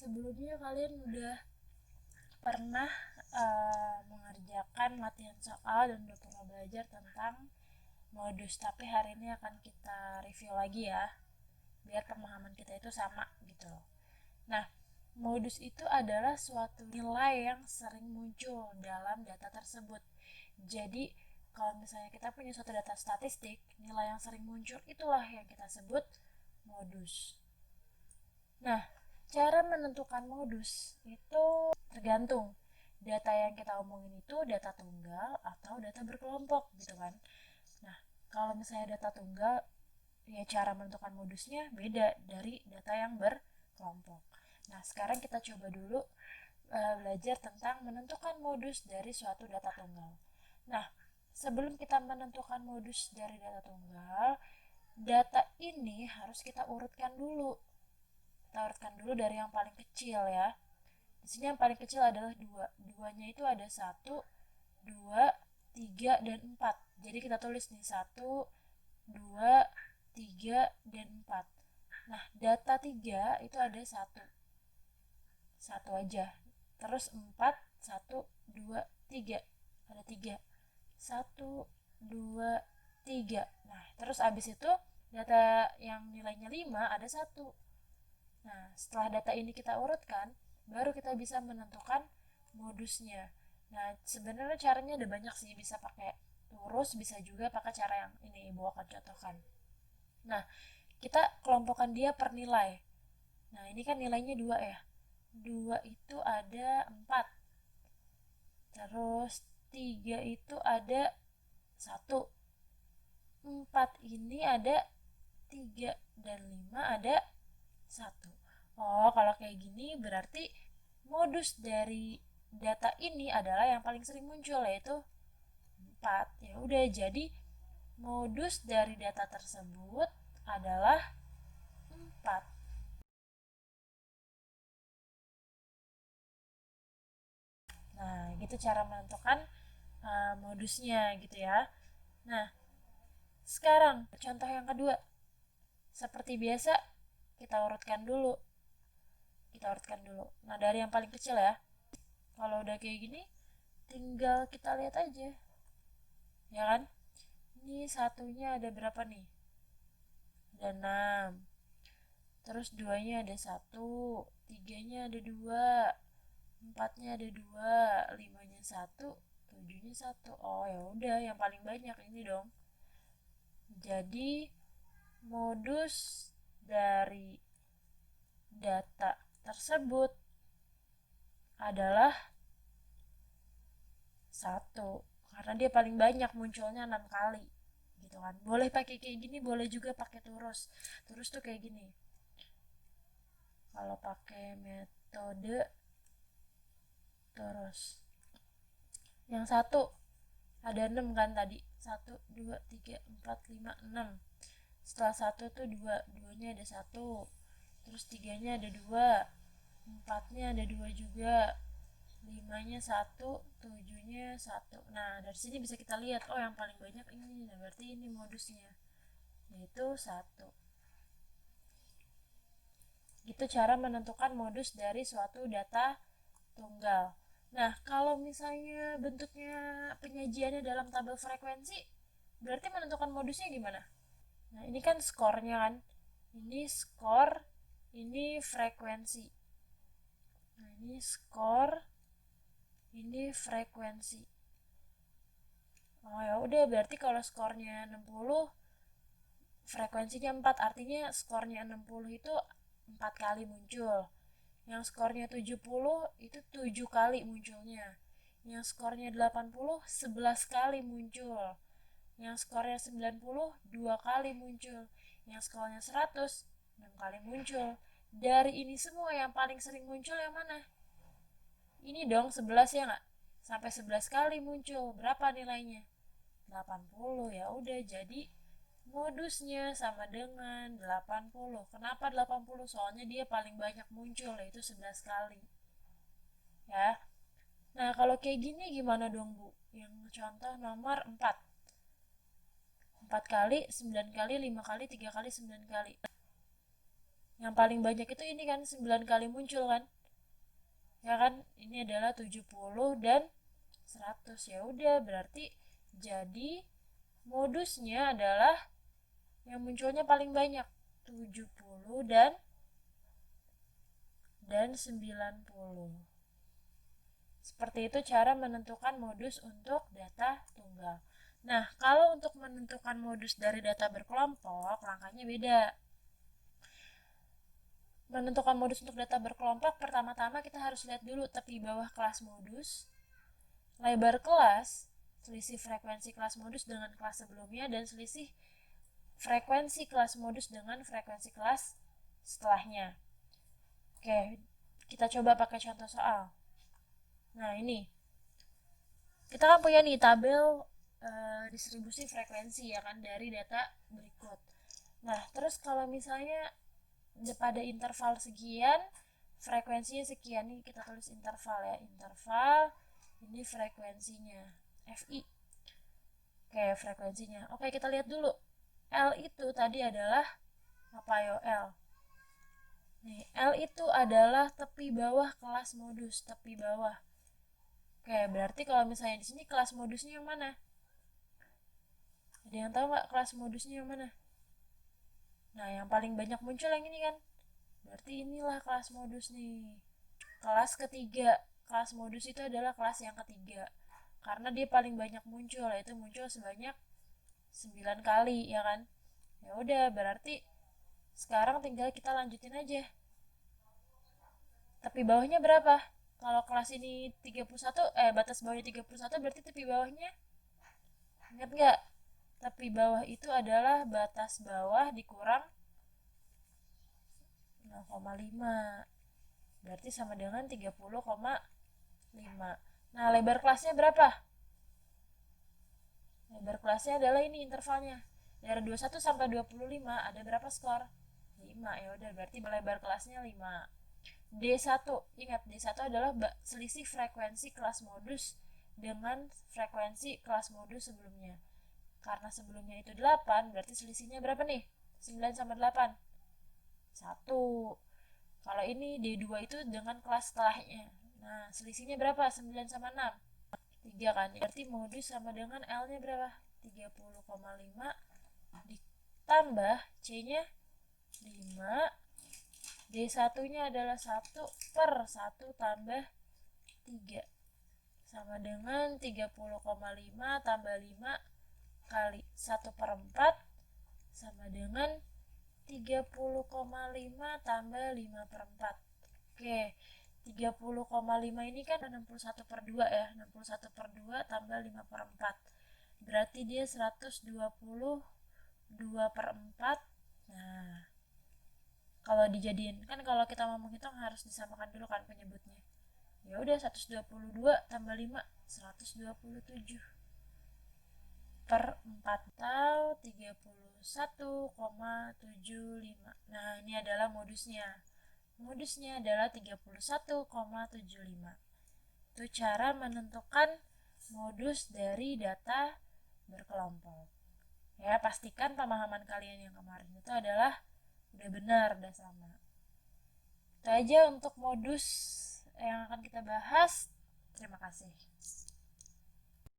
sebelumnya kalian udah pernah mengerjakan latihan soal dan udah pernah belajar tentang modus, tapi hari ini akan kita review lagi ya, biar pemahaman kita itu sama gitu. Nah, modus itu adalah suatu nilai yang sering muncul dalam data tersebut. Jadi, kalau misalnya kita punya suatu data statistik, nilai yang sering muncul itulah yang kita sebut modus. Nah, cara menentukan modus itu tergantung data yang kita omongin itu data tunggal atau data berkelompok gitu kan. Nah, kalau misalnya data tunggal, ya cara menentukan modusnya beda dari data yang berkelompok. Nah, sekarang kita coba dulu belajar tentang menentukan modus dari suatu data tunggal. Nah, sebelum kita menentukan modus dari data tunggal, data ini harus kita urutkan dulu. Kita urutkan dulu dari yang paling kecil ya. Di sini yang paling kecil adalah 2. Duanya itu ada 1, 2, 3, dan 4. Jadi kita tulis nih 1, 2, 3, dan 4. Nah, data 3 itu ada 1. 1 aja. Terus 4, 1, 2, 3. Ada 3. 1, 2, 3. Nah, terus abis itu data yang nilainya 5 ada 1. Nah, setelah data ini kita urutkan, baru kita bisa menentukan modusnya. Nah, sebenarnya caranya ada banyak sih, bisa pakai lurus, bisa juga pakai cara yang ini Ibu akan contohkan. Nah, kita kelompokkan dia per nilai. Nah, ini kan nilainya 2 ya. 2 itu ada 4. Terus 3 itu ada 1. 4 ini ada 3 dan 5 ada 1. Oh, kalau kayak gini berarti modus dari data ini adalah yang paling sering muncul, yaitu 4. Ya udah, jadi modus dari data tersebut adalah 4. Nah, gitu cara menentukan modusnya gitu ya. Nah, sekarang contoh yang kedua. Seperti biasa, kita urutkan dulu. Nah, dari yang paling kecil ya. Kalau udah kayak gini, tinggal kita lihat aja. Ya kan? Ini satunya ada berapa nih? Ada 6. Terus duanya ada 1, tiganya ada 2, empatnya ada 2, limanya 1, 7-nya 1. Oh, ya udah, yang paling banyak ini dong. Jadi modus dari data tersebut adalah 1, karena dia paling banyak munculnya 6 kali gitu kan. Boleh pakai kayak gini, boleh juga pakai terus. Terus tuh kayak gini. Kalau pakai metode terus, yang 1 ada 6 kan tadi. 1, 2, 3, 4, 5, 6. Setelah 1 tuh 2, 2-nya ada 1. Terus 3-nya ada 2, 4-nya ada 2 juga, 5-nya 1, 7-nya 1. Nah, dari sini bisa kita lihat, oh yang paling banyak ini. Nah, berarti ini modusnya, yaitu 1. Itu cara menentukan modus dari suatu data tunggal. Nah, kalau misalnya bentuknya penyajiannya dalam tabel frekuensi, berarti menentukan modusnya gimana? Nah, ini kan skornya kan. Ini skor, ini frekuensi. Nah, ini skor, ini frekuensi. Oh ya udah, berarti kalau skornya 60, frekuensinya 4, artinya skornya 60 itu 4 kali muncul. Yang skornya 70 itu 7 kali munculnya. Yang skornya 80, 11 kali muncul. Yang skornya 90, 2 kali muncul. Yang skornya 100, 6 kali muncul. Dari ini semua yang paling sering muncul yang mana? Ini dong 11 ya nggak? Sampai 11 kali muncul. Berapa nilainya? 80. Ya udah, jadi modusnya sama dengan 80. Kenapa 80? Soalnya dia paling banyak muncul, yaitu 11 kali. Ya. Nah, kalau kayak gini gimana dong, Bu? Yang contoh nomor 4. 4 kali, 9 kali, 5 kali, 3 kali, 9 kali. Yang paling banyak itu ini kan 9 kali muncul kan? Ya kan? Ini adalah 70 dan 100. Ya udah, berarti jadi modusnya adalah yang munculnya paling banyak 70 dan 90. Seperti itu cara menentukan modus untuk data tunggal. Nah, kalau untuk menentukan modus dari data berkelompok, langkahnya beda. Menentukan modus untuk data berkelompok, pertama-tama kita harus lihat dulu tepi bawah kelas modus, lebar kelas, selisih frekuensi kelas modus dengan kelas sebelumnya, dan selisih frekuensi kelas modus dengan frekuensi kelas setelahnya. Oke, kita coba pakai contoh soal. Nah, ini kita kan punya nih tabel distribusi frekuensi ya kan dari data berikut. Nah, terus kalau misalnya pada interval sekian, frekuensinya sekian, nih kita tulis interval ya, interval ini frekuensinya FI. Oke, frekuensinya. Oke, kita lihat dulu. L itu tadi adalah apa yo L? Nih, L itu adalah tepi bawah kelas modus, tepi bawah. Oke, berarti kalau misalnya di sini kelas modusnya yang mana? Ada yang tahu nggak kelas modusnya yang mana? Nah, yang paling banyak muncul yang ini kan. Berarti inilah kelas modus nih. Kelas ketiga. Kelas modus itu adalah kelas yang ketiga. Karena dia paling banyak muncul, yaitu muncul sebanyak 9 kali, ya kan? Ya udah, berarti sekarang tinggal kita lanjutin aja. Tepi bawahnya berapa? Kalau kelas ini 31, batas bawahnya 31, berarti tepi bawahnya, ingat nggak? Tepi bawah itu adalah batas bawah dikurang 0,5. Berarti sama dengan 30,5. Nah, lebar kelasnya berapa? Lebar kelasnya adalah ini intervalnya. Dari 21 sampai 25 ada berapa skor? 5. Ya udah, berarti lebar kelasnya 5. D1, ingat D1 adalah selisih frekuensi kelas modus dengan frekuensi kelas modus sebelumnya. Karena sebelumnya itu 8, berarti selisihnya berapa nih? 9 sama 8. 1. Kalau ini D2 itu dengan kelas setelahnya. Nah, selisihnya berapa? 9 sama 6. 3 kan? Berarti modus sama dengan L-nya berapa? 30,5 ditambah C-nya 5. D1-nya adalah 1 per 1 tambah 3. Sama dengan 30,5 tambah 5 kali 1 per 4 sama dengan 30,5 tambah 5 per 4. Oke, 30,5 ini kan 61 per 2 ya. 61 per 2 tambah 5 per 4. Berarti dia 122 per 4. Nah, kalau dijadiin, kan kalau kita mau menghitung harus disamakan dulu kan penyebutnya. Ya udah, 122 tambah 5, 127 per 4 atau 31,75. Nah, ini adalah modusnya. Modusnya adalah 31,75. Itu cara menentukan modus dari data berkelompok. Ya, pastikan pemahaman kalian yang kemarin itu adalah udah benar, udah sama. Itu aja untuk modus yang akan kita bahas. Terima kasih.